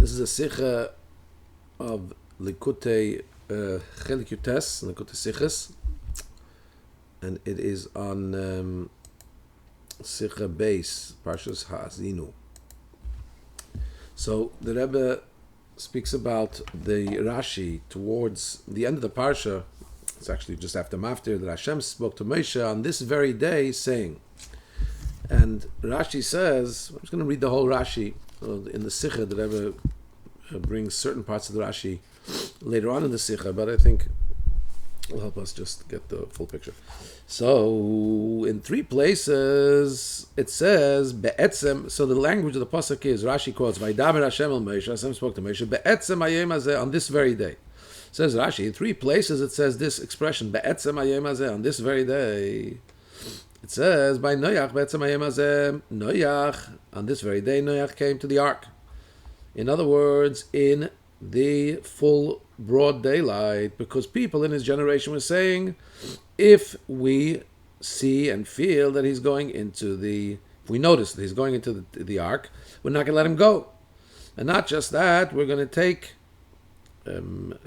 This is a Sikha of Likutei Chelek Yutes, Likutei Sichas, and it is on Sikha base, Parshas Haazinu. So the Rebbe speaks about the Rashi towards the end of the Parsha. It's actually just after Maftir that Hashem spoke to Moshe on this very day, saying, and Rashi says, I'm just going to read the whole Rashi in the Sikha. The Rebbe brings certain parts of the Rashi later on in the Sikha, but I think will help us just get the full picture. So, in 3 places, it says, Be'etzem, so the language of the Pasuk is, Rashi quotes, Vaydaber Hashem el Moshe, Hashem spoke to Moshe, Be'etzem hayom hazeh, on this very day. Says Rashi, in 3 places it says this expression, Be'etzem hayom hazeh, on this very day. It says, by Noach, Be'etzem hayom hazeh, Noach, on this very day, Noach came to the ark. In other words, in the full broad daylight, because people in his generation were saying, if we see and feel that he's going into if we notice that he's going into the ark, we're not going to let him go. And not just that, we're going to take some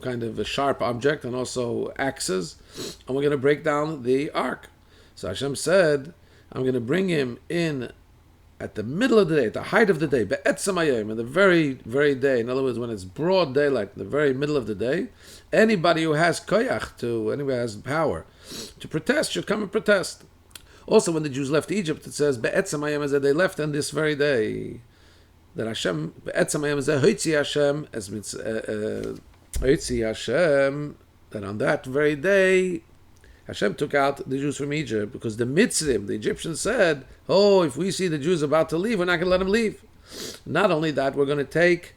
kind of a sharp object and also axes, and we're going to break down the ark. So Hashem said, I'm going to bring him in at the middle of the day, at the height of the day, be'etzem hayom, in the very, very day. In other words, when it's broad daylight, in the very middle of the day, anybody who has koyach, anybody who has power to protest, should come and protest. Also, when the Jews left Egypt, it says be'etzem hayom, as they left on this very day. That Hashem, be'etzem hayom, as hoitzi Hashem, as hoitzi Hashem, that on that very day, Hashem took out the Jews from Egypt, because the Mitzrim, the Egyptians, said, oh, if we see the Jews about to leave, we're not going to let them leave. Not only that, we're going to take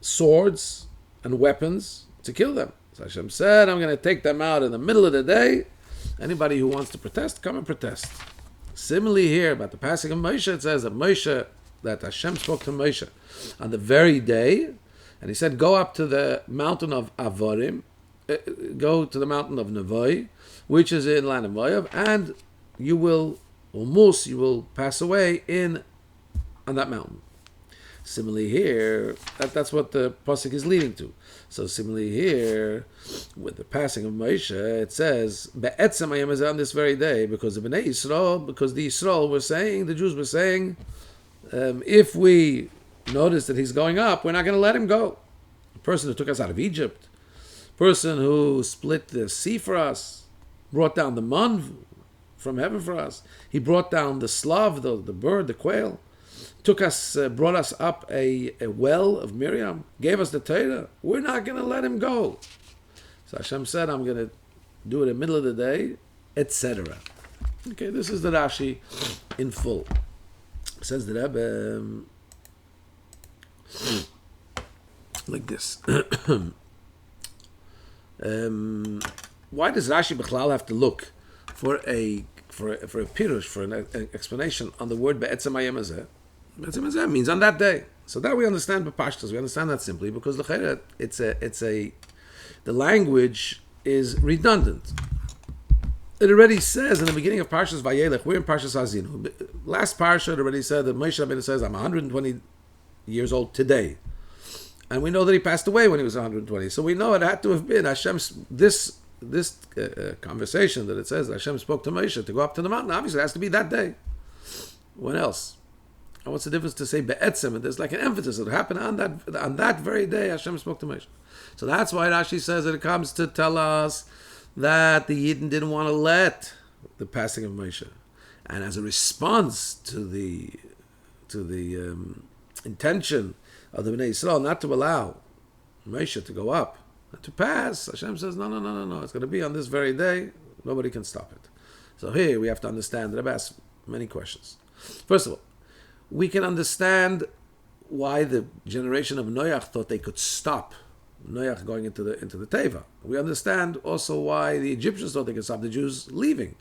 swords and weapons to kill them. So Hashem said, I'm going to take them out in the middle of the day. Anybody who wants to protest, come and protest. Similarly here, about the passing of Moshe, it says that Hashem spoke to Moshe on the very day, and he said, go up to the mountain of Avorim, go to the mountain of Nevoi, which is in land of Moab, and you will pass away on that mountain. Similarly here, that's what the pasuk is leading to. So similarly here, with the passing of Moshe, it says, Be'etzem hayom hazeh, on this very day, because of Bnei Yisrael, because the Yisrael were saying, the Jews were saying, if we notice that he's going up, we're not going to let him go. The person who took us out of Egypt, person who split the sea for us, brought down the man from heaven for us. He brought down the slav, the bird, the quail, brought us up a well of Miriam, gave us the Torah. We're not going to let him go. So Hashem said, I'm going to do it in the middle of the day, etc. Okay, this is the Rashi in full. It says the Rebbe like this. Why does Rashi B'chlal have to look for a pirush, for an explanation on the word be'etzem hayom hazeh? Be'etzem hazeh means on that day. So that we understand b'pashtus. We understand that simply because the language is redundant. It already says in the beginning of Parshas Vayelech, we're in Parshas Haazinu. Last Parsha it already said that Moshe Rabbeinu says, I'm 120 years old today. And we know that he passed away when he was 120. So we know it had to have been Hashem's, this conversation that it says that Hashem spoke to Moshe to go up to the mountain. Obviously, it has to be that day. When else? And what's the difference to say be'etzem? And there's like an emphasis. It happened on that very day Hashem spoke to Moshe. So that's why Rashi says that it comes to tell us that the Yidden didn't want to let the passing of Moshe. And as a response to the intention of the Bnei Yisrael not to allow Moshe to go up and to pass, Hashem says, no, it's going to be on this very day. Nobody can stop it. So here we have to understand, the Rebbe asks many questions. First of all, we can understand why the generation of Noach thought they could stop Noach going into the Teva. We understand also why the Egyptians thought they could stop the Jews leaving.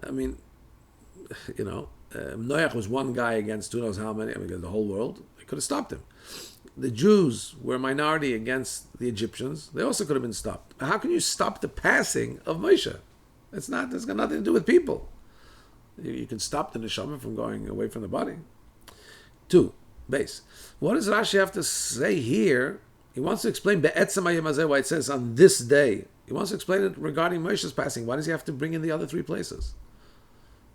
I mean, Noach was one guy against who knows how many, against the whole world. They could have stopped him. The Jews were a minority against the Egyptians. They also could have been stopped. How can you stop the passing of Moshe? It's got nothing to do with people. You can stop the neshama from going away from the body. 2, base. What does Rashi have to say here? He wants to explain be'etzem hayom hazeh, why it says on this day. He wants to explain it regarding Moshe's passing. Why does he have to bring in the other 3 places?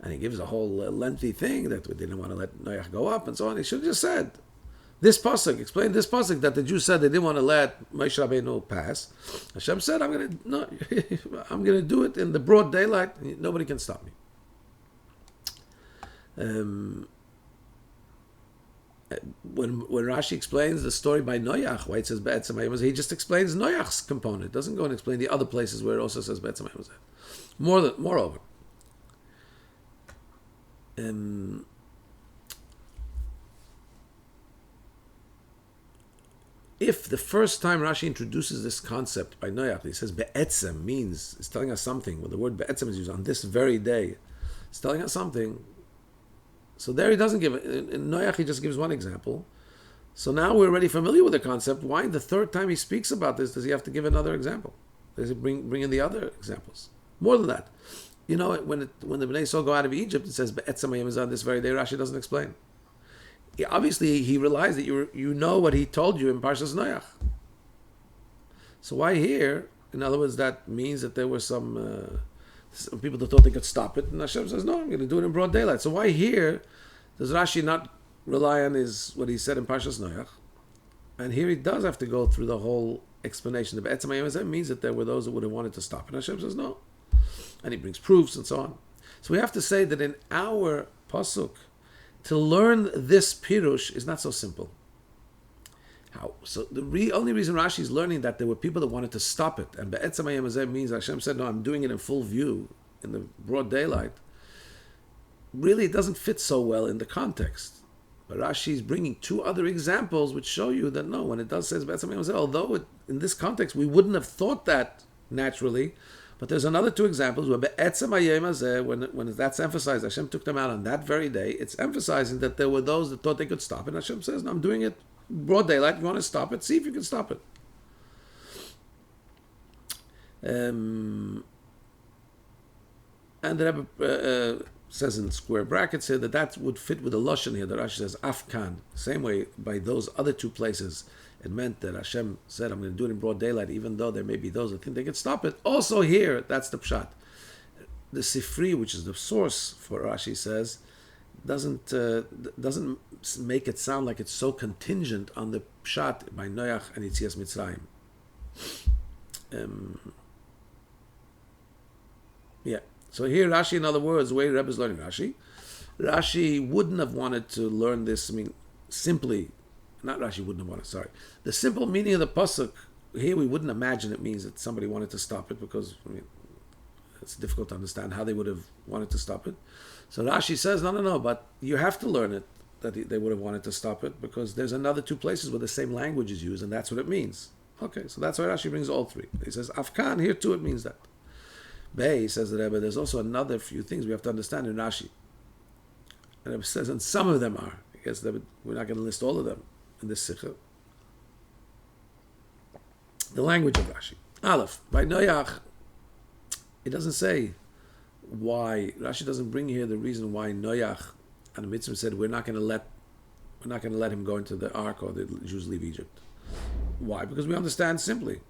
And he gives a whole lengthy thing that we didn't want to let Noach go up and so on. He should have just said this pasuk. Explain this pasuk that the Jews said they didn't want to let Moshe Rabbeinu pass. Hashem said, I'm going to do it in the broad daylight. Nobody can stop me. When Rashi explains the story by Noach, why it says Be'etzem hayom hazeh, he just explains Noach's component. It doesn't go and explain the other places where it also says Be'etzem hayom hazeh. Moreover, if the first time Rashi introduces this concept by Noach, he says Be'etzem means, it's telling us something. When the word Be'etzem is used on this very day, it's telling us something. So there he doesn't give it. In Noach he just gives one example. So now we're already familiar with the concept. Why the third time he speaks about this does he have to give another example? Does he bring in the other examples? More than that. You know, when the Bnei Yisrael go out of Egypt, it says Be'etzem hayom hazeh on this very day. Rashi doesn't explain. Obviously he realized that you know what he told you in Parshas Noach. So why here? In other words, that means that there were some people that thought they could stop it, and Hashem says, no, I'm going to do it in broad daylight. So why here does Rashi not rely on what he said in Parshas Noach? And here he does have to go through the whole explanation. The Be'etzem hayom hazeh means that there were those that would have wanted to stop it. And Hashem says, no. And he brings proofs and so on. So we have to say that in our pasuk, to learn this pirush is not so simple. How? So the only reason Rashi is learning that there were people that wanted to stop it, and Be'etzem hayom hazeh means Hashem said, no, I'm doing it in full view, in the broad daylight. Really, it doesn't fit so well in the context. But Rashi is bringing 2 other examples which show you that no, when it does say Be'etzem hayom hazeh, although in this context we wouldn't have thought that naturally, but there's another 2 examples where Be'etzem hayom hazeh, when that's emphasized, Hashem took them out on that very day, it's emphasizing that there were those that thought they could stop it. And Hashem says, no, I'm doing it broad daylight. You want to stop it? See if you can stop it. And the Rabbi says in square brackets here that would fit with the lashon here. That Rashi says afkan. Same way by those other 2 places, it meant that Hashem said, "I'm going to do it in broad daylight," even though there may be those that think they can stop it. Also here, that's the pshat. The Sifri, which is the source for Rashi, says doesn't make it sound like it's so contingent on the pshat by Noach and Yitzias Mitzrayim. Yeah. So here Rashi, in other words, the way Rebbe is learning Rashi wouldn't have wanted to learn this. Simply, not Rashi wouldn't have wanted. Sorry, the simple meaning of the pasuk here, we wouldn't imagine it means that somebody wanted to stop it, because it's difficult to understand how they would have wanted to stop it. So Rashi says, no, but you have to learn it, that they would have wanted to stop it, because there's another 2 places where the same language is used, and that's what it means. Okay, so that's why Rashi brings all 3. He says, Afkan, here too it means that. He says the Rebbe, there's also another few things we have to understand in Rashi. And Rebbe says, and some of them are. I guess we're not going to list all of them in this sikha. The language of Rashi. Aleph, by Noach, it doesn't say why. Rashi doesn't bring here the reason why Noach and the Mitzvah said we're not going to let him go into the ark or the Jews leave Egypt. Why? Because we understand simply.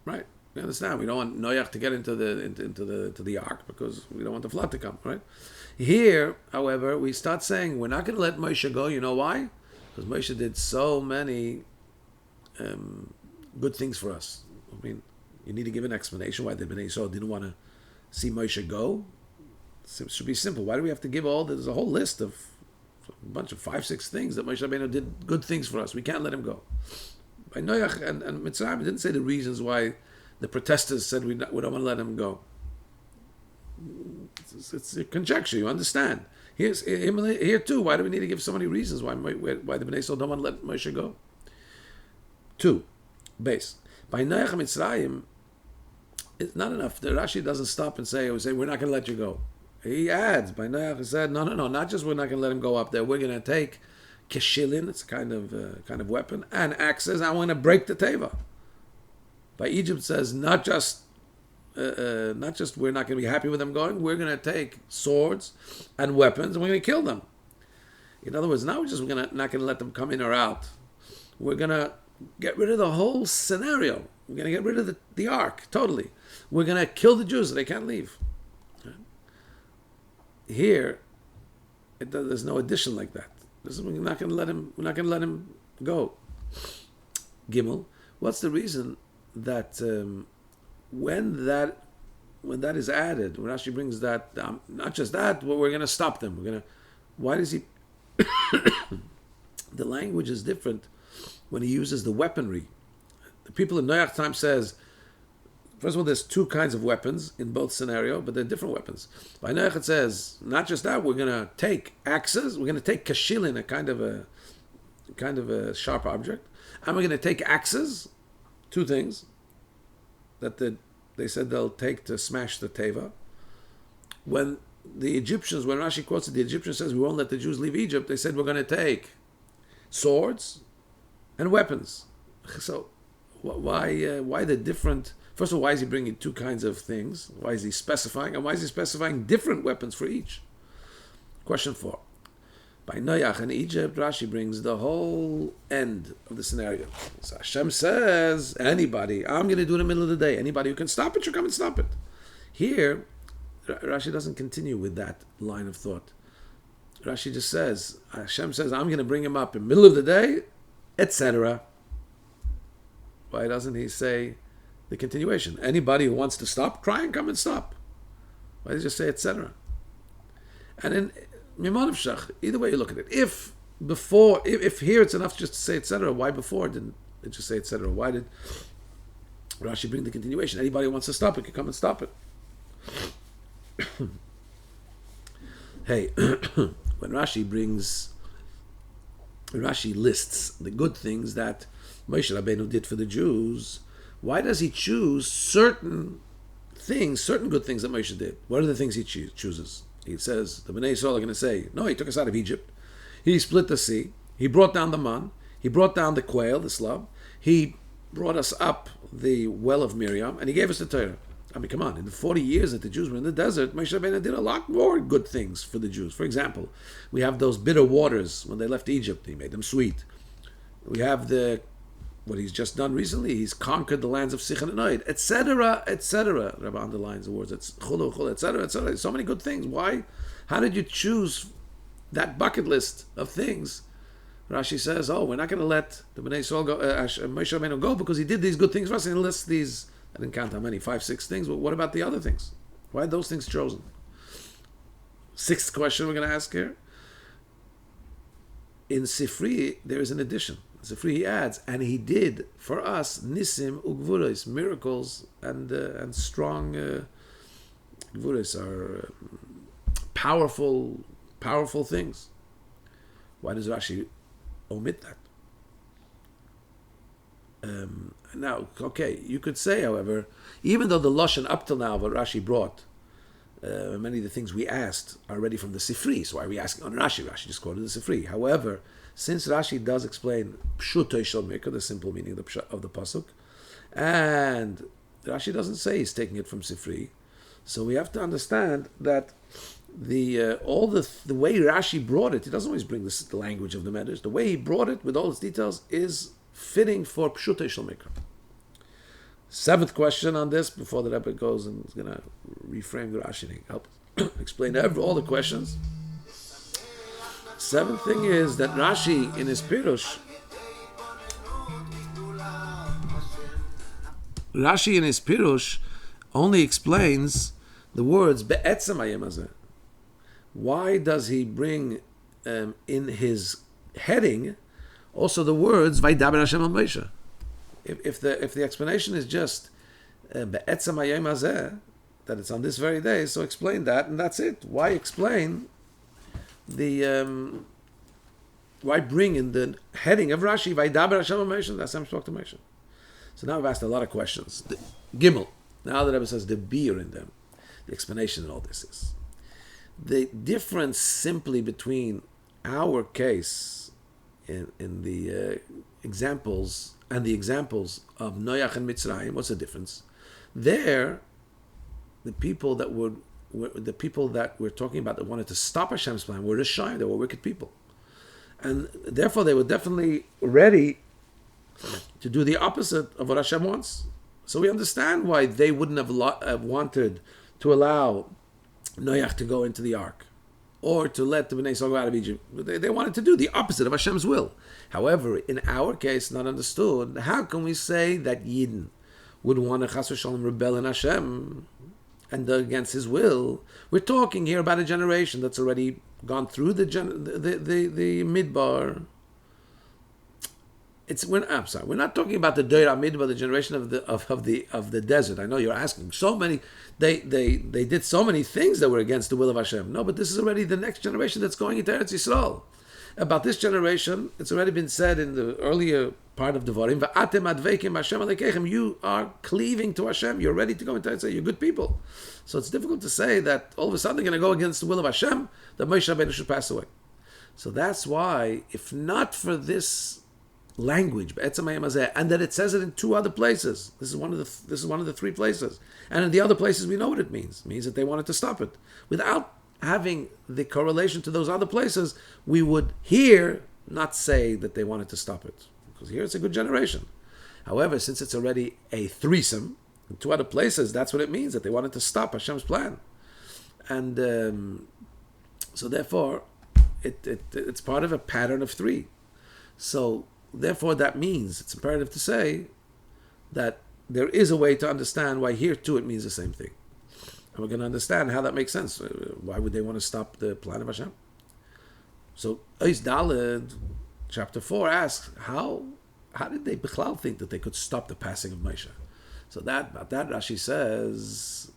Right? We understand. We don't want Noach to get into the ark because we don't want the flood to come. Right? Here, however, we start saying we're not going to let Moshe go. You know why? Because Moshe did so many good things for us. You need to give an explanation why the Bnei Yisrael didn't want to see Moshe go. It should be simple. Why do we have to give there's a whole list of a bunch of 5-6 things that Moshe Rabbeinu did good things for us. We can't let him go. By Noach and Mitzrayim, it didn't say the reasons why the protesters said we don't want to let him go. It's a conjecture, you understand. Here too, why do we need to give so many reasons why the Bnei Yisrael don't want to let Moshe go? 2, base. By Noach and Mitzrayim, it's not enough. The Rashi doesn't stop and say we're not going to let you go. He adds, by Noach, he said, no, not just we're not going to let him go up there. We're going to take keshilin, it's a kind of weapon, and axes. I want to break the teva. By Egypt says not just not just we're not going to be happy with them going, we're going to take swords and weapons and we're going to kill them. In other words, not we're not going to let them come in or out. We're going to get rid of the whole scenario. We're going to get rid of the ark totally. We're going to kill the Jews so they can't leave. Here, there's no addition like that. We're not going to let him. We're not going to let him go. Gimel. What's the reason that when that is added, when Rashi brings that, not just that, but we're going to stop them. We're going to. Why does he? The language is different when he uses the weaponry. The people in Noach time says, first of all, there's two kinds of weapons in both scenario, but they're different weapons. By Noach it says, not just that, we're going to take axes, we're going to take kashilin, a kind of a sharp object, and we're going to take axes, two things that they said they'll take to smash the teva. When the Egyptians, when Rashi quotes it, the Egyptian says we won't let the Jews leave Egypt, they said we're going to take swords and weapons. So why the different? First of all, why is he bringing two kinds of things? Why is he specifying? And why is he specifying different weapons for each? Question 4. By Noach in Egypt, Rashi brings the whole end of the scenario. So Hashem says, anybody, I'm going to do it in the middle of the day. Anybody who can stop it should come and stop it. Here, Rashi doesn't continue with that line of thought. Rashi just says, Hashem says, I'm going to bring him up in the middle of the day, etc. Why doesn't he say the continuation? Anybody who wants to stop crying, come and stop. Why does he just say etc.? And in Mimon of Shach, either way you look at it, if here it's enough just to say etc., why before didn't it just say etc.? Why did Rashi bring the continuation? Anybody who wants to stop it can come and stop it. Hey, when Rashi lists the good things that Moshe Rabbeinu did for the Jews, why does he choose certain things, certain good things that Moshe did? What are the things he chooses? He says, the Bnei Yisrael are going to say, no, he took us out of Egypt. He split the sea. He brought down the man. He brought down the quail, the slub. He brought us up the well of Miriam, and he gave us the Torah. I mean, come on, in the 40 years that the Jews were in the desert, Moshe Rabbeinu did a lot more good things for the Jews. For example, we have those bitter waters when they left Egypt. He made them sweet. We have what he's just done recently. He's conquered the lands of Sichon and Oid, etc., etc. Rabbi underlines the words, it's chulu, chulu, etc., etc. So many good things. Why? How did you choose that bucket list of things? Rashi says, we're not going to let the Bnei Yisrael go, Moshe Rabbeinu go because he did these good things for us, and he lists these, I didn't count how many, 5, 6 things. But what about the other things? Why are those things chosen? 6th question we're going to ask here. In Sifri, there is an addition. In Sifri he adds, and he did for us nisim ugvuros, miracles and strong gvuros are powerful things. Why does Rashi omit that? Now, okay, you could say, however, even though the Lashon up till now, what Rashi brought, many of the things we asked are already from the Sifri, so why are we asking on Rashi? Rashi just quoted the Sifri. However, since Rashi does explain Pshuto Shel Mikra, the simple meaning of the pasuk, and Rashi doesn't say he's taking it from Sifri, so we have to understand that the way Rashi brought it, he doesn't always bring the language of the Medrash. The way he brought it with all its details is fitting for Pshuto Shel Mikra. 7th question on this, before the Rebbe goes and is going to reframe the Rashi and help explain all the questions. 7th thing is that Rashi in his Pirush, only explains the words Be'etzem Hayom Hazeh. Why does he bring in his heading also the words Vaydaber Hashem al Moshe? If the explanation is just Be'etzem Hayom Hazeh, that it's on this very day, so explain that and that's it. Why explain why bring in the heading of Rashi Vaydaber Hashem al Moshe? That's Hashem spoke to Moshe. So now I've asked a lot of questions. The Gimel. Now the Rebbe says the beer in them. The explanation in all this is the difference simply between our case in the examples and the examples of Noach and Mitzrayim. What's the difference? There, the people that we're talking about that wanted to stop Hashem's plan were Rishayim, they were wicked people. And therefore they were definitely ready to do the opposite of what Hashem wants. So we understand why they wouldn't have wanted to allow Noach to go into the ark, or to let the Bnei Yisrael go out of Egypt. They wanted to do the opposite of Hashem's will. However, in our case, not understood, how can we say that Yidden would want to Chas v'Shalom rebel in Hashem and against His will? We're talking here about a generation that's already gone through the Midbar. We're not talking about the Deir HaMidbar, the generation of the desert. I know you're asking. So many, they did so many things that were against the will of Hashem. No, but this is already the next generation that's going into Eretz Yisrael. About this generation, it's already been said in the earlier part of Devarim, V'atem adveikim Hashem alekeichem. You are cleaving to Hashem. You're ready to go into Eretz Yisrael. You're good people. So it's difficult to say that all of a sudden they're going to go against the will of Hashem, that Moshe Rabbeinu should pass away. So that's why, if not for this language, and that it says it in two other places. This is one of the three places, and in the other places we know what it means. It means that they wanted to stop it. Without having the correlation to those other places, we would here not say that they wanted to stop it, because here it's a good generation. However, since it's already a threesome in two other places, that's what it means, that they wanted to stop Hashem's plan, and so therefore it's part of a pattern of three. So therefore, that means it's imperative to say that there is a way to understand why here too it means the same thing. And we're going to understand how that makes sense. Why would they want to stop the plan of Hashem? So, Eis Daled, chapter 4 asks, how did they Bichlal think that they could stop the passing of Moshe? So about that Rashi says,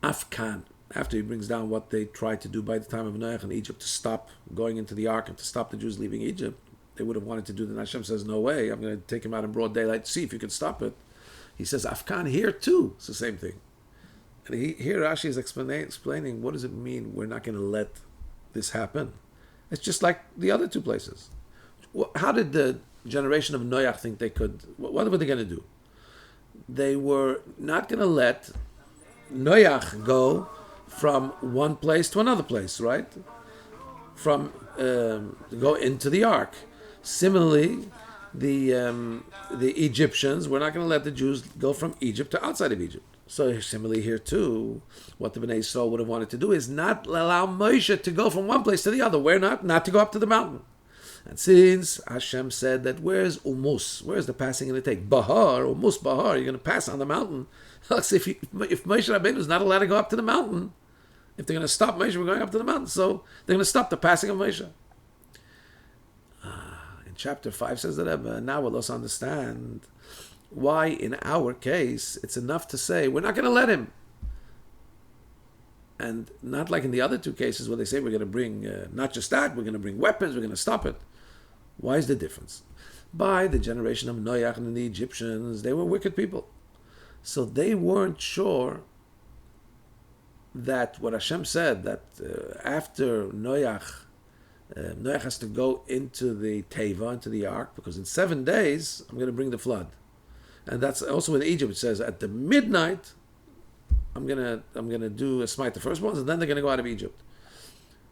Afkan, after he brings down what they tried to do by the time of Noach in Egypt to stop going into the ark and to stop the Jews leaving Egypt, they would have wanted to do that. Hashem says, no way, I'm going to take him out in broad daylight to see if you can stop it. He says, Afkan, here too, it's the same thing. And here Rashi is explaining, what does it mean we're not going to let this happen? It's just like the other two places. How did the generation of Noach think they could, what were they going to do? They were not going to let Noach go from one place to another place, right? From go into the ark. Similarly, the Egyptians were not going to let the Jews go from Egypt to outside of Egypt. So similarly here too, what the Bnei Yisrael would have wanted to do is not allow Moshe to go from one place to the other. Where not to go up to the mountain. And since Hashem said that where's the passing going to take? Bahar, Umus Bahar, you're going to pass on the mountain. if Moshe Rabbeinu is not allowed to go up to the mountain, if they're going to stop Moshe from going up to the mountain, so they're going to stop the passing of Moshe. In chapter 5 says that now we'll also understand why in our case it's enough to say we're not going to let him. And not like in the other two cases where they say we're going to bring, not just that, we're going to bring weapons, we're going to stop it. Why is the difference? By the generation of Noach and the Egyptians, they were wicked people. So they weren't sure that what Hashem said, that after Noach has to go into the Teva, into the ark, because in 7 days, I'm going to bring the flood. And that's also in Egypt, it says at the midnight, I'm gonna do a smite the firstborns, and then they're gonna go out of Egypt.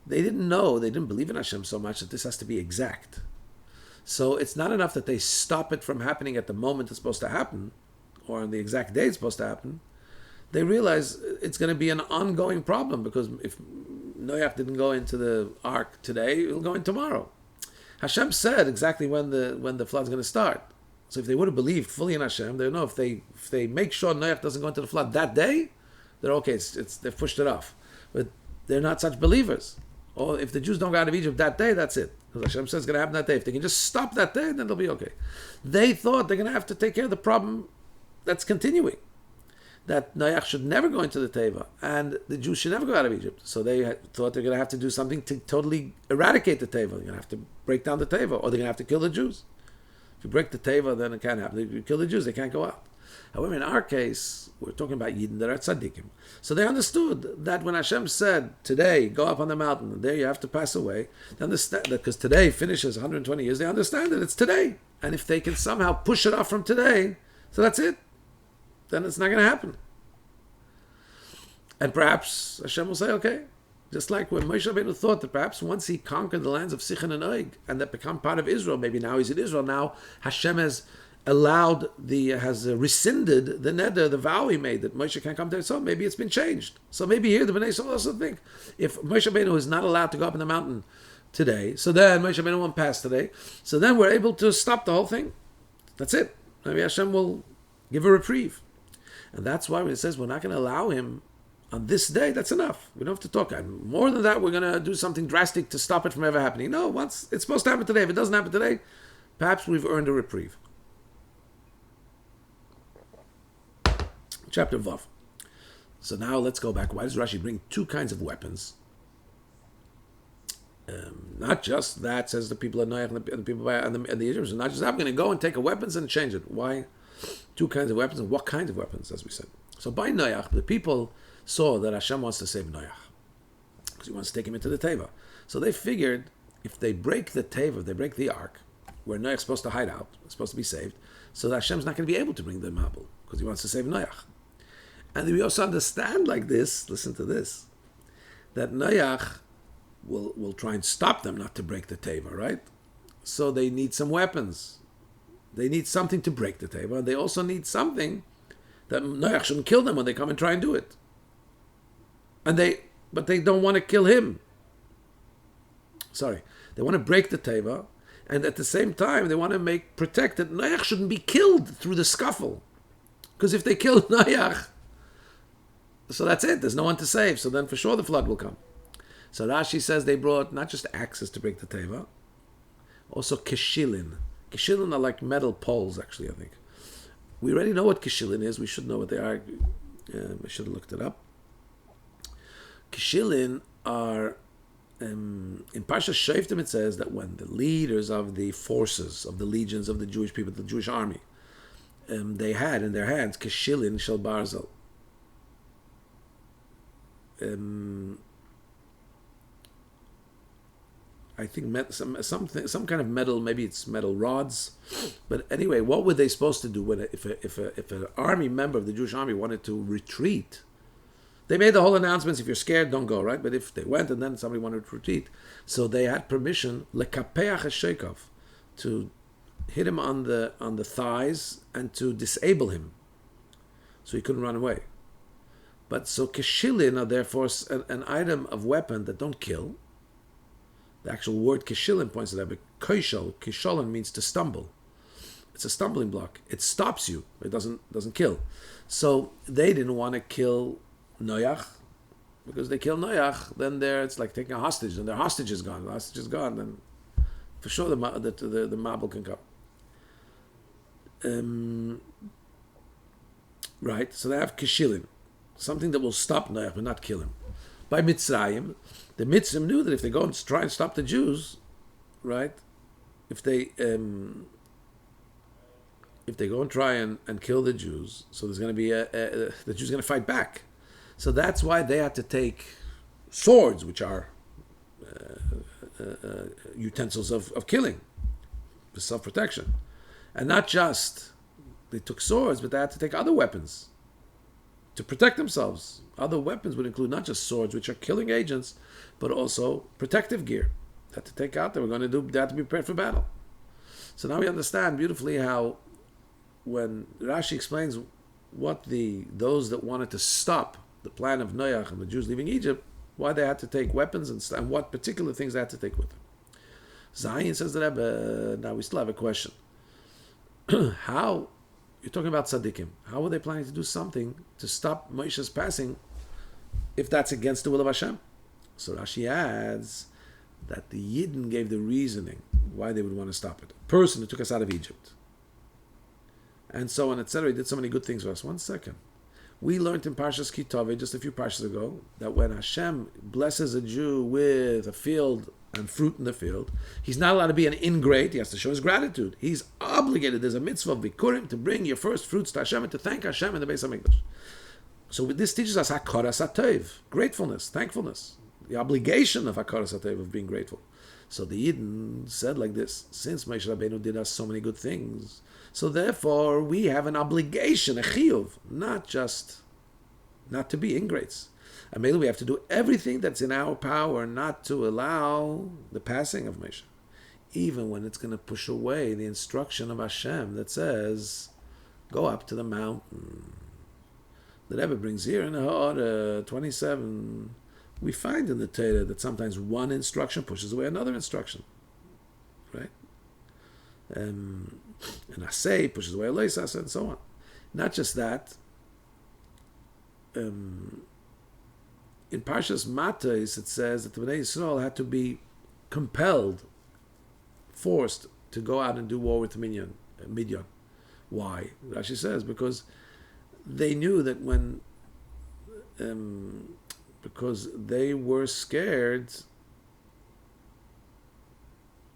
They didn't believe in Hashem so much that this has to be exact. So it's not enough that they stop it from happening at the moment it's supposed to happen, or on the exact day it's supposed to happen. They realize it's going to be an ongoing problem, because if Noach didn't go into the ark today, it'll go in tomorrow. Hashem said exactly when the flood's going to start. So if they would have believed fully in Hashem, they would know if they make sure Noach doesn't go into the flood that day, they're okay. They've pushed it off. But they're not such believers. Or if the Jews don't go out of Egypt that day, that's it. Because Hashem says it's going to happen that day. If they can just stop that day, then they'll be okay. They thought they're going to have to take care of the problem that's continuing. That Noach should never go into the Teva, and the Jews should never go out of Egypt. So they thought they're going to have to do something to totally eradicate the Teva. They're going to have to break down the Teva, or they're going to have to kill the Jews. If you break the Teva, then it can't happen. If you kill the Jews, they can't go out. However, in our case, we're talking about Yidden that are tzaddikim. So they understood that when Hashem said, today, go up on the mountain, and there you have to pass away, they understand that because today finishes 120 years, they understand that it's today. And if they can somehow push it off from today, so that's it. Then it's not going to happen. And perhaps Hashem will say, okay, just like when Moshe Rabbeinu thought that perhaps once he conquered the lands of Sichon and Og and that become part of Israel, maybe now he's in Israel, now Hashem has rescinded the neder, the vow he made that Moshe can't come to Israel. Maybe it's been changed. So maybe here the Bnei Yisrael also think, if Moshe Rabbeinu is not allowed to go up in the mountain today, so then Moshe Rabbeinu won't pass today, so then we're able to stop the whole thing. That's it. Maybe Hashem will give a reprieve. And that's why when it says we're not going to allow him on this day, that's enough. We don't have to talk. More than that, we're going to do something drastic to stop it from ever happening. No, once it's supposed to happen today. If it doesn't happen today, perhaps we've earned a reprieve. Chapter Vav. So now let's go back. Why does Rashi bring two kinds of weapons? Not just that, says the people of Noach and the people and the Egyptians. Not just that, I'm going to go and take a weapons and change it. Why? Two kinds of weapons, and what kinds of weapons, as we said. So by Noach, the people saw that Hashem wants to save Noach because he wants to take him into the Teva. So they figured if they break the Teva, if they break the ark, where Noach's supposed to hide out, supposed to be saved, so that Hashem's not going to be able to bring the Mabul because he wants to save Noach. And we also understand like this, listen to this, that Noach will try and stop them not to break the Teva, right? So they need some weapons. They need something to break the Teva. They also need something that Noach shouldn't kill them when they come and try and do it. But they don't want to kill him. Sorry. They want to break the Teva, and at the same time they want to protect that Noach shouldn't be killed through the scuffle. Because if they kill Noach, so that's it. There's no one to save. So then for sure the flood will come. So Rashi says they brought not just axes to break the Teva, also keshilin. Keshilin are like metal poles, actually, I think. We already know what keshilin is. We should know what they are. I should have looked it up. Keshilin are, in Parsha Shoftim it says that when the leaders of the forces, of the legions of the Jewish people, the Jewish army, they had in their hands keshilin shel barzel. I think some kind of metal, maybe it's metal rods, but anyway, what were they supposed to do if an army member of the Jewish army wanted to retreat? They made the whole announcements: if you're scared, don't go, right? But if they went and then somebody wanted to retreat, so they had permission lekapeach hashekov, to hit him on the thighs and to disable him, so he couldn't run away. But so keshilin are therefore an item of weapon that don't kill. The actual word keshilin points to that, but kisholin means to stumble. It's a stumbling block. It stops you. It doesn't kill. So they didn't want to kill Noach, because they kill Noach, then it's like taking a hostage, and their hostage is gone. The hostage is gone, then for sure the Mabul can come. Right. So they have keshilin, something that will stop Noach but not kill him. By Mitzrayim, the Mitzrayim knew that if they go and try and stop the Jews, right? If they go and try and kill the Jews, so there's going to be the Jews are going to fight back. So that's why they had to take swords, which are utensils of killing, for self-protection, and not just they took swords, but they had to take other weapons to protect themselves. Other weapons would include not just swords, which are killing agents, but also protective gear. They had to take out. They had to be prepared for battle. So now we understand beautifully how, when Rashi explains what those that wanted to stop the plan of Noach and the Jews leaving Egypt, why they had to take weapons and what particular things they had to take with them. Zayin says that, now we still have a question. How? You're talking about tzaddikim. How were they planning to do something to stop Moshe's passing if that's against the will of Hashem? So Rashi adds that the Yidden gave the reasoning why they would want to stop it. A person who took us out of Egypt, and so on, etc. He did so many good things for us. One second. We learned in Parshas Kitove just a few parshas ago that when Hashem blesses a Jew with a field and fruit in the field, he's not allowed to be an ingrate. He has to show his gratitude. He's obligated. There's a mitzvah of Bikurim to bring your first fruits to Hashem and to thank Hashem in the Beis HaMikdash. So this teaches us Hakaras HaTov, gratefulness, thankfulness, the obligation of Hakaras HaTov, of being grateful. So the Yidden said like this: since Moshe Rabbeinu did us so many good things, so therefore we have an obligation, a chiyuv, not to be ingrates. And maybe we have to do everything that's in our power not to allow the passing of Moshe, even when it's going to push away the instruction of Hashem that says, go up to the mountain. The Rebbe brings here in Ha'ara 27, we find in the Torah that sometimes one instruction pushes away another instruction, right? And Asay pushes away Aleisas, and so on. Not just that. In Parshas Matos, it says that the Bnei Yisrael had to be compelled, forced to go out and do war with Midian. Why? Rashi says because they knew that because they were scared.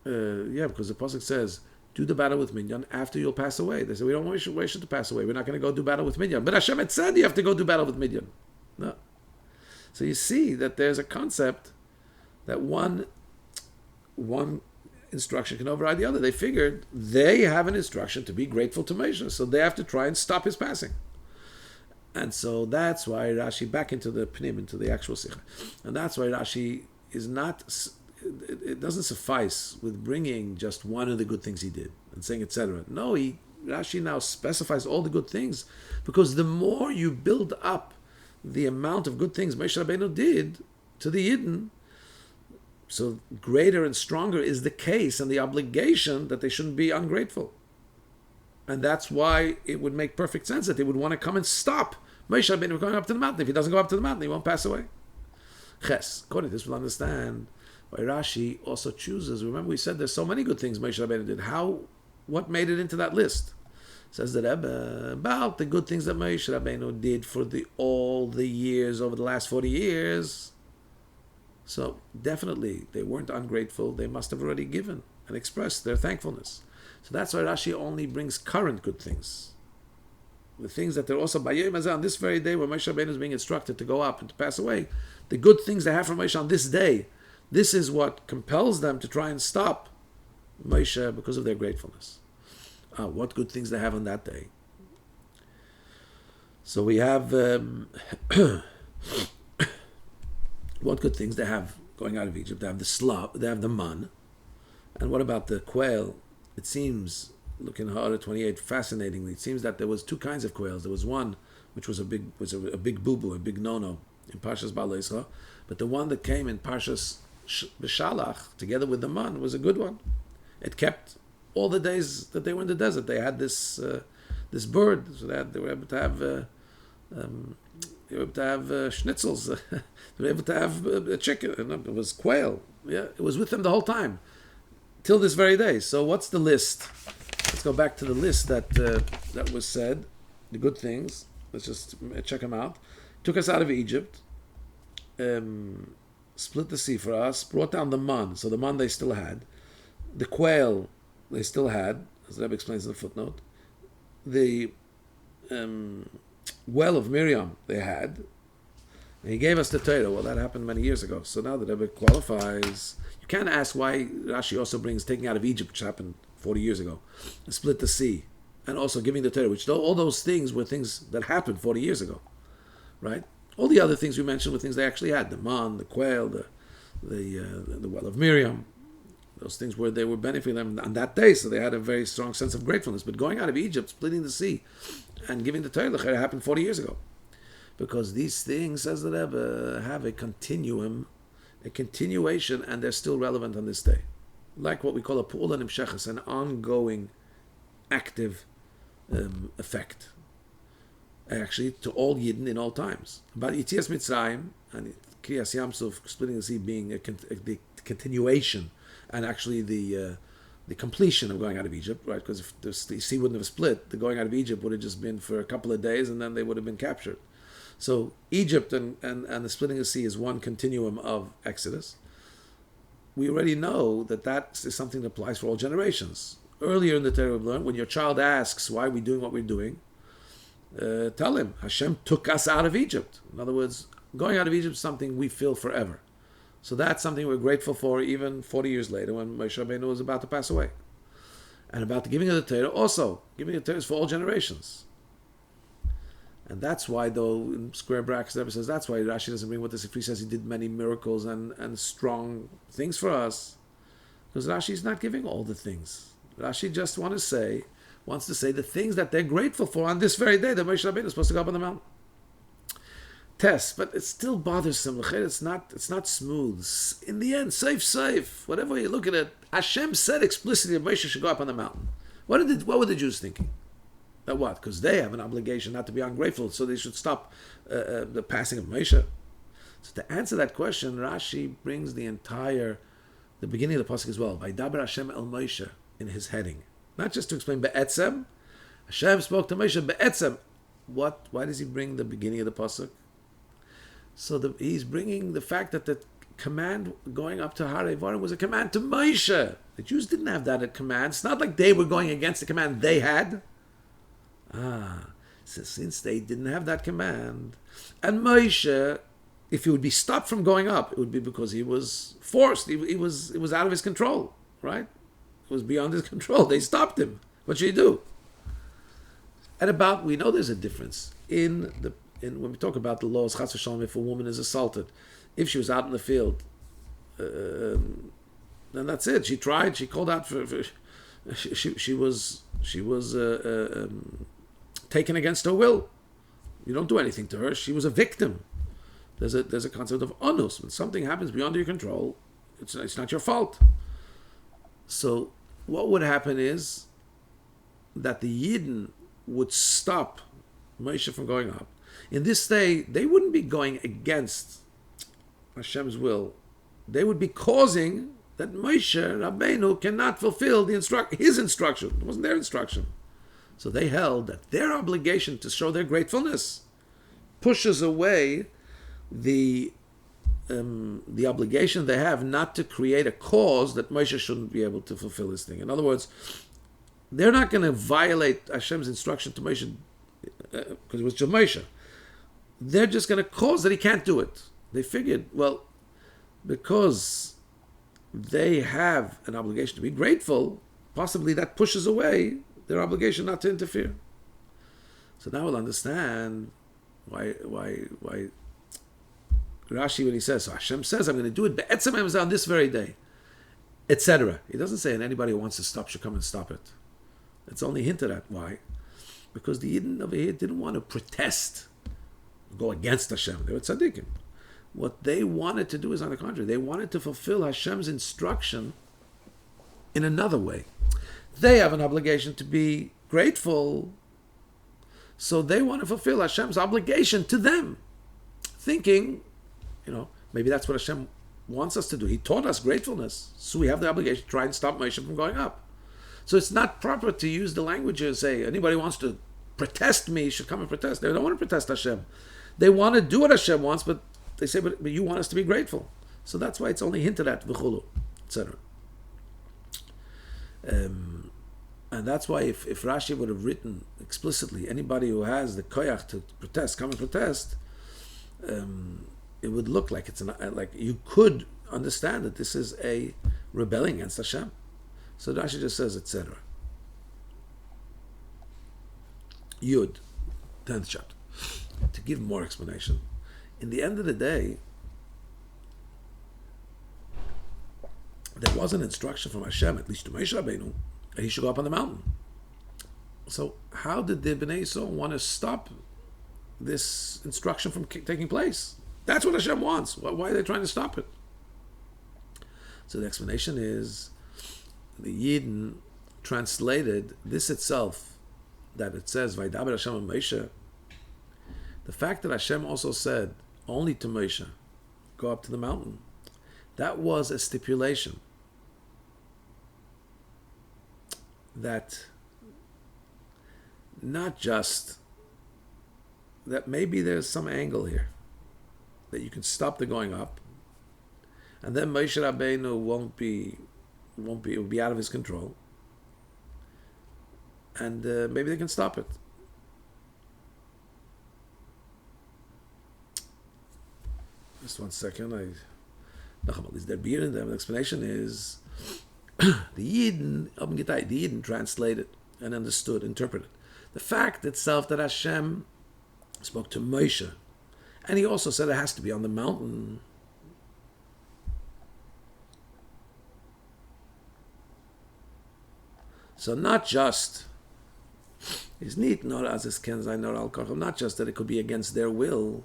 Because the pasuk says, "Do the battle with Midian after you'll pass away." They said, "We don't want you to pass away. We're not going to go do battle with Midian." But Hashem had said you have to go do battle with Midian. No. So you see that there's a concept that one instruction can override the other. They figured they have an instruction to be grateful to Moshe, so they have to try and stop his passing. And so that's why Rashi, back into the Pnim, into the actual Sikha, and that's why Rashi is not, it doesn't suffice with bringing just one of the good things he did and saying etc. No, Rashi now specifies all the good things, because the more you build up the amount of good things Moshe Rabbeinu did to the Yidden, so greater and stronger is the case and the obligation that they shouldn't be ungrateful. And that's why it would make perfect sense that they would want to come and stop Moshe Rabbeinu going up to the mountain. If he doesn't go up to the mountain, he won't pass away. Ches. According to this, we'll understand why Rashi also chooses. Remember, we said there's so many good things Moshe Rabbeinu did. What made it into that list? Says the Rebbe about the good things that Moshe Rabbeinu did for all the years over the last 40 years. So definitely they weren't ungrateful. They must have already given and expressed their thankfulness. So that's why Rashi only brings current good things. The things that they're also Bayim Hazeh, on this very day where Moshe Rabbeinu is being instructed to go up and to pass away, the good things they have from Moshe on this day, this is what compels them to try and stop Moshe because of their gratefulness. What good things they have on that day. So we have what good things they have going out of Egypt. They have the slop, they have the man. And what about the quail? It seems, looking at Ha'ara 28, fascinatingly, it seems that there was two kinds of quails. There was one which was a big boo-boo, a big no-no in Parshas Baalei Yisrael, but the one that came in Parshas B'Shalach together with the man was a good one. It kept all the days that they were in the desert. They had this bird, so that they were able to have schnitzels. They were able to have a chicken. It was quail. Yeah, it was with them the whole time, till this very day. So what's the list? Let's go back to the list that was said. The good things. Let's just check them out. Took us out of Egypt. Split the sea for us. Brought down the man. So the man they still had. The quail they still had, as the Rebbe explains in the footnote. The well of Miriam they had. And he gave us the Torah. Well, that happened many years ago. So now the Rebbe qualifies. You can't ask why Rashi also brings taking out of Egypt, which happened 40 years ago, and split the sea, and also giving the Torah, which all those things were things that happened 40 years ago, right? All the other things we mentioned were things they actually had: the man, the quail, the well of Miriam. Those things where they were benefiting them on that day, so they had a very strong sense of gratefulness. But going out of Egypt, splitting the sea, and giving the Torah happened 40 years ago, because these things, says the Rebbe, have a continuum, a continuation, and they're still relevant on this day. Like what we call a pu'ula nimshechas, an ongoing, active effect. Actually, to all Yidden in all times. But Yitzias Mitzrayim and Kriyas Yamsuf, splitting the sea, being the continuation, and actually the completion of going out of Egypt, right? Because if the sea wouldn't have split, the going out of Egypt would have just been for a couple of days, and then they would have been captured. So Egypt and the splitting of the sea is one continuum of Exodus. We already know that is something that applies for all generations. Earlier in the Torah we learned, when your child asks, why are we doing what we're doing? Tell him, Hashem took us out of Egypt. In other words, going out of Egypt is something we feel forever. So that's something we're grateful for even 40 years later when Moshe Rabbeinu was about to pass away. And about the giving of the Torah, also, giving of the Torah is for all generations. And that's why, though, in square brackets, the Rebbe says that's why Rashi doesn't bring with us if he says he did many miracles and strong things for us. Because Rashi is not giving all the things. Rashi just wants to say the things that they're grateful for on this very day that Moshe Rabbeinu is supposed to go up on the mountain. Test, but it's still bothersome. It's not smooth. In the end, safe. Whatever way you look at it, Hashem said explicitly that Moshe should go up on the mountain. What were the Jews thinking? That what? Because they have an obligation not to be ungrateful, so they should stop the passing of Moshe. So to answer that question, Rashi brings the beginning of the pasuk as well. Vaydaber Hashem el Moshe in his heading, not just to explain be'etzem. Hashem spoke to Moshe be'etzem. What? Why does he bring the beginning of the pasuk? So he's bringing the fact that the command going up to Har Eivarim was a command to Moshe. The Jews didn't have that command. It's not like they were going against the command they had. So since they didn't have that command, and Moshe, if he would be stopped from going up, it would be because he was forced. It was out of his control, right? It was beyond his control. They stopped him. What should he do? And we know there's a difference in when we talk about the laws. Chas v'shalom, if a woman is assaulted, if she was out in the field, then that's it. She tried. She called out for she was taken against her will. You don't do anything to her. She was a victim. There's a concept of onus. When something happens beyond your control, it's not your fault. So what would happen is that the Yidden would stop Moshe from going up. In this day, they wouldn't be going against Hashem's will. They would be causing that Moshe Rabbeinu cannot fulfill his instruction. It wasn't their instruction. So they held that their obligation to show their gratefulness pushes away the obligation they have not to create a cause that Moshe shouldn't be able to fulfill his thing. In other words, they're not going to violate Hashem's instruction to Moshe because it was just Moshe. They're just going to cause that he can't do it. They figured, well, because they have an obligation to be grateful, possibly that pushes away their obligation not to interfere. So now we'll understand why Rashi, when he says, so Hashem says, I'm going to do it be'etzem hamazah on this very day, etc. He doesn't say, and anybody who wants to stop should come and stop it. It's only hinted at. Why? Because the Yidden over here didn't want to protest, go against Hashem. They were tzaddikim. What they wanted to do is on the contrary. They wanted to fulfill Hashem's instruction in another way. They have an obligation to be grateful, so they want to fulfill Hashem's obligation to them, thinking, maybe that's what Hashem wants us to do. He taught us gratefulness, so we have the obligation to try and stop Moshe from going up. So it's not proper to use the language and say, anybody who wants to protest me should come and protest. They don't want to protest Hashem. They want to do what Hashem wants, but they say, but you want us to be grateful. So that's why it's only hinted at, v'chulu, etc. And that's why if Rashi would have written explicitly, anybody who has the koyach to protest, come and protest, it would look like like you could understand that this is a rebelling against Hashem. So Rashi just says, etc. Yud, 10th chapter. To give more explanation, in the end of the day, there was an instruction from Hashem, at least to Moshe Rabbeinu, that he should go up on the mountain. So how did the Bnei Yisrael want to stop this instruction from taking place? That's what Hashem wants. Why are they trying to stop it? So the explanation is, the Yidden translated this itself, that it says, Vaydaber Hashem and Moshe, the fact that Hashem also said only to Moshe, go up to the mountain, that was a stipulation that not just that maybe there's some angle here that you can stop the going up, and then Moshe Rabbeinu it will be out of his control, and maybe they can stop it. Just 1 second. The explanation is the Yidden translated and understood, interpreted the fact itself that Hashem spoke to Moshe. And he also said it has to be on the mountain. So not just is neat, not as is kenzai, not al kocham, not just that it could be against their will,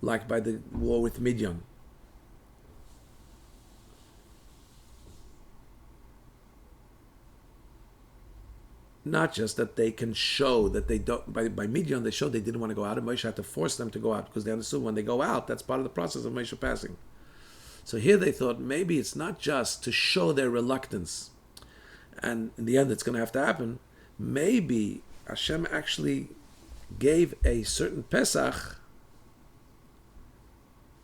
like by the war with Midian. Not just that they can show that they don't, by Midian, they showed they didn't want to go out, and Moshe had to force them to go out because they understood when they go out, that's part of the process of Moshe passing. So here they thought maybe it's not just to show their reluctance, and in the end it's going to have to happen. Maybe Hashem actually gave a certain Pesach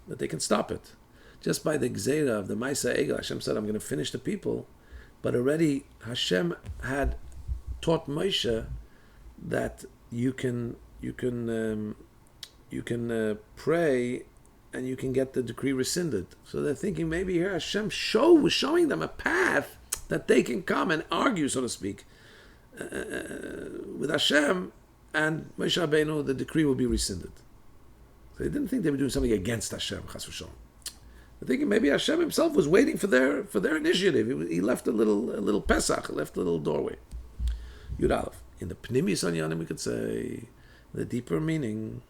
that they can stop it. Just by the Gzeira of the Maisa Egel, Hashem said, I'm going to finish the people, but already Hashem had taught Moshe that you can pray and you can get the decree rescinded. So they're thinking maybe here Hashem was showing them a path that they can come and argue, so to speak, with Hashem, and Moshe Rabbeinu, the decree will be rescinded. So they didn't think they were doing something against Hashem, chas v'shalom. They're thinking maybe Hashem himself was waiting for their initiative. He left a little Pesach, left a little doorway. Yud Aleph. In the Pnimis Anyanim, we could say, the deeper meaning,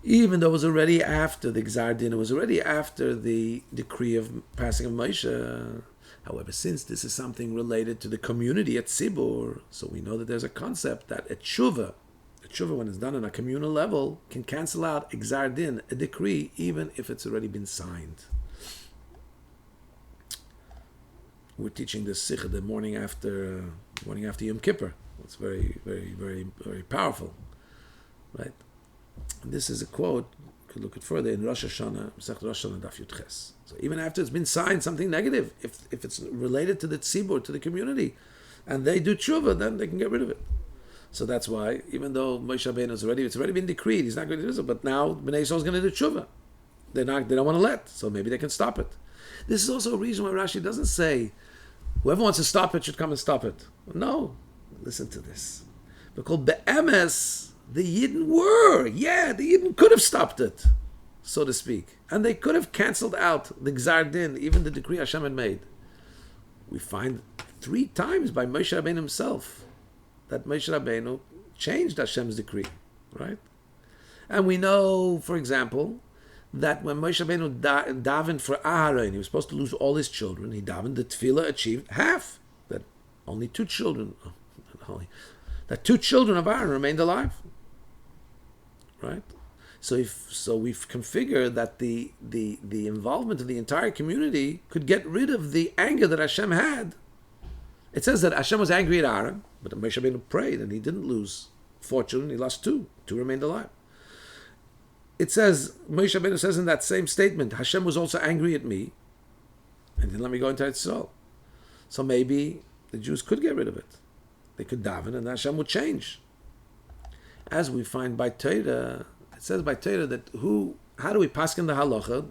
even though it was already after the Gzar Din, it was already after the decree of passing of Moshe. However, since this is something related to the community at Tzibur, so we know that there's a concept that a tshuva, when it's done on a communal level, can cancel out a Gzar Din, a decree, even if it's already been signed. We're teaching this sikha the morning after Yom Kippur. It's very, very, very, very powerful, right? And this is a quote. You could look at further in Rosh Hashanah, Masechet Rosh Hashanah Daf Yud Ches. So even after it's been signed, something negative, if it's related to the tzibur, to the community, and they do tshuva, then they can get rid of it. So that's why, even though Moshe Rabbeinu it's already been decreed, he's not going to do it, but now Bnei Yisrael is going to do tshuva. They don't want to let, so maybe they can stop it. This is also a reason why Rashi doesn't say whoever wants to stop it should come and stop it. No, listen to this. Because be'emes, the Yidden could have stopped it, so to speak. And they could have cancelled out the Gzar Din, even the decree Hashem had made. We find 3 times by Moshe Rabbeinu himself that Moshe Rabbeinu changed Hashem's decree, right? And we know, for example, that when Moshe Rabbeinu davened for Aharon, he was supposed to lose all his children. He davened, the tefillah achieved half, that only 2 children of Aaron remained alive, right? So we've configured that the involvement of the entire community could get rid of the anger that Hashem had. It says that Hashem was angry at Aaron, but Moshe Rabbeinu prayed and he didn't lose 4 children, he lost 2. 2 remained alive. It says, Moshe Rabbeinu says in that same statement, Hashem was also angry at me and didn't let me go into Israel. So maybe the Jews could get rid of it. They could daven and Hashem would change. As we find by Torah, it says by Torah that how do we paskin the halacha?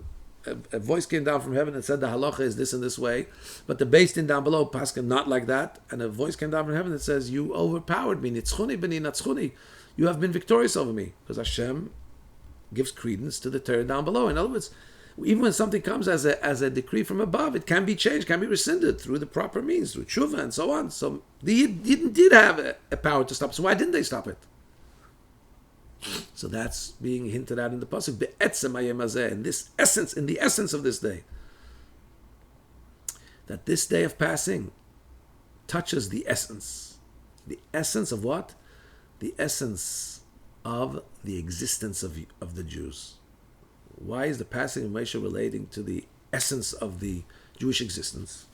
A voice came down from heaven and said the halacha is this and this way, but the beis din down below paskin not like that, and a voice came down from heaven that says you overpowered me, nitzchuni b'ni natzchuni, you have been victorious over me, because Hashem gives credence to the Torah down below. In other words, even when something comes as a decree from above, it can be changed, can be rescinded through the proper means, through tshuva and so on. So they did have a power to stop. So why didn't they stop it? So that's being hinted at in the pasuk. Be'etzem hayom hazeh, in the essence of this day, that this day of passing touches the essence. The essence of what? The essence of the existence of the Jews. Why is the passing of Moshe relating to the essence of the Jewish existence?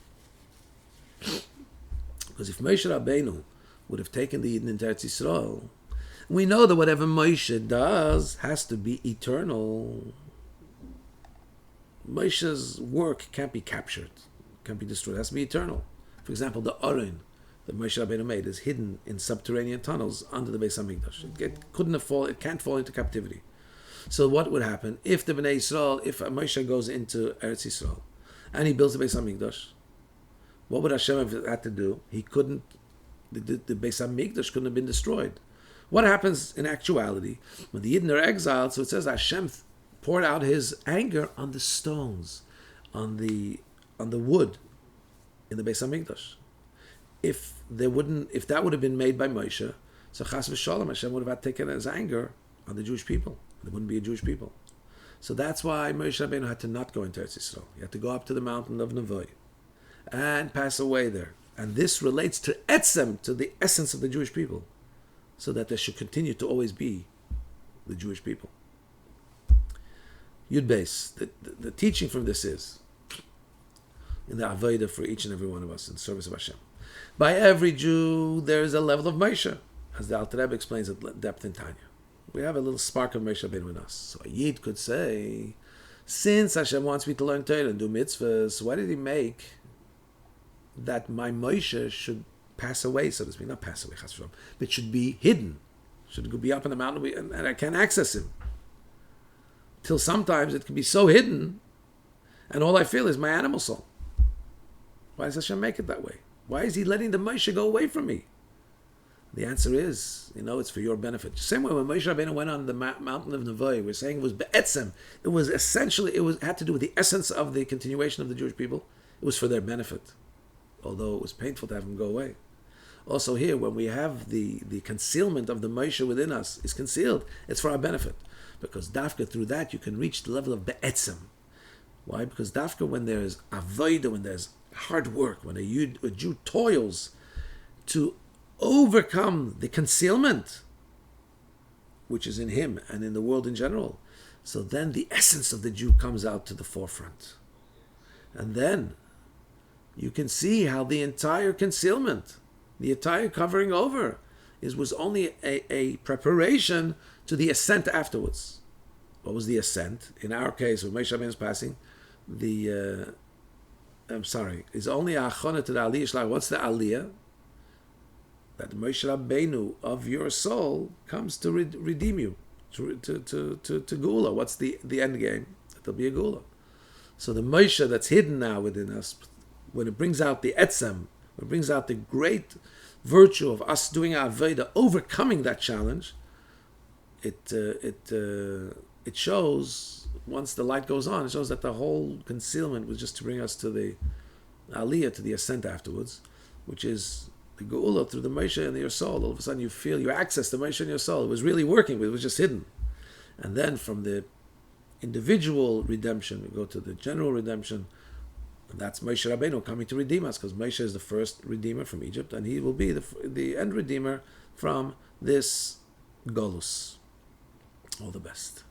Because if Moshe Rabbeinu would have taken the Yidden into Eretz Yisrael, we know that whatever Moshe does has to be eternal. Moshe's work can't be captured, can't be destroyed, it has to be eternal. For example, the Aron that Moshe Rabbeinu made is hidden in subterranean tunnels under the Beis HaMikdash. It can't fall into captivity. So what would happen if the Bnei Yisrael, if Moshe goes into Eretz Yisrael and he builds the Beis HaMikdash? What would Hashem have had to do? He couldn't, the Beis HaMikdash couldn't have been destroyed. What happens in actuality when the Yidden are exiled? So it says Hashem poured out His anger on the stones, on the wood in the Beis Hamikdash. If that would have been made by Moshe, so Chas v'Shalom, Hashem would have taken His anger on the Jewish people. There wouldn't be a Jewish people. So that's why Moshe Rabbeinu had to not go into Eretz Yisrael. He had to go up to the mountain of Nevoy and pass away there. And this relates to etzem, to the essence of the Jewish people, so that there should continue to always be the Jewish people. Yud Beis, the teaching from this is, in the Avodah for each and every one of us, in service of Hashem. By every Jew, there is a level of Moshe, as the Alter Rebbe explains at depth in Tanya. We have a little spark of Moshe Rabbeinu in us. So a Yid could say, since Hashem wants me to learn Torah and do mitzvahs, why did He make that my Moshe should pass away, so to speak? Not pass away, but should be hidden. Should be up in the mountain and I can't access Him. Till sometimes it can be so hidden and all I feel is my animal soul. Why does Hashem make it that way? Why is He letting the Moshe go away from me? The answer is, it's for your benefit. Same way when Moshe Rabbeinu went on the mountain of Nevoy, we're saying it was be'etzem. It was essentially, had to do with the essence of the continuation of the Jewish people. It was for their benefit, although it was painful to have Him go away. Also here, when we have the concealment of the Moshe within us is concealed, it's for our benefit. Because dafka, through that, you can reach the level of be'etzem. Why? Because dafka, when there's avodah, when there's hard work, when a Jew toils to overcome the concealment which is in him and in the world in general, so then the essence of the Jew comes out to the forefront. And then you can see how the entire concealment, the entire covering over, was only a preparation to the ascent afterwards. What was the ascent? In our case, when Moshe Rabbeinu is passing, is only a achona to the aliyah. What's the aliyah? That Moshe Rabbeinu of your soul comes to redeem you, to Geula. What's the end game? That there'll be a Geula. So the Moshe that's hidden now within us, when it brings out the etzem, when it brings out the great virtue of us doing our Avodah, overcoming that challenge, it shows, once the light goes on, it shows that the whole concealment was just to bring us to the aliyah, to the ascent afterwards, which is the Geula through the Moshe in your soul. All of a sudden you feel, you access the Moshe in your soul. It was really working, but it was just hidden. And then from the individual redemption, we go to the general redemption. And that's Moshe Rabbeinu coming to redeem us, because Moshe is the first redeemer from Egypt, and he will be the end redeemer from this Golus. All the best.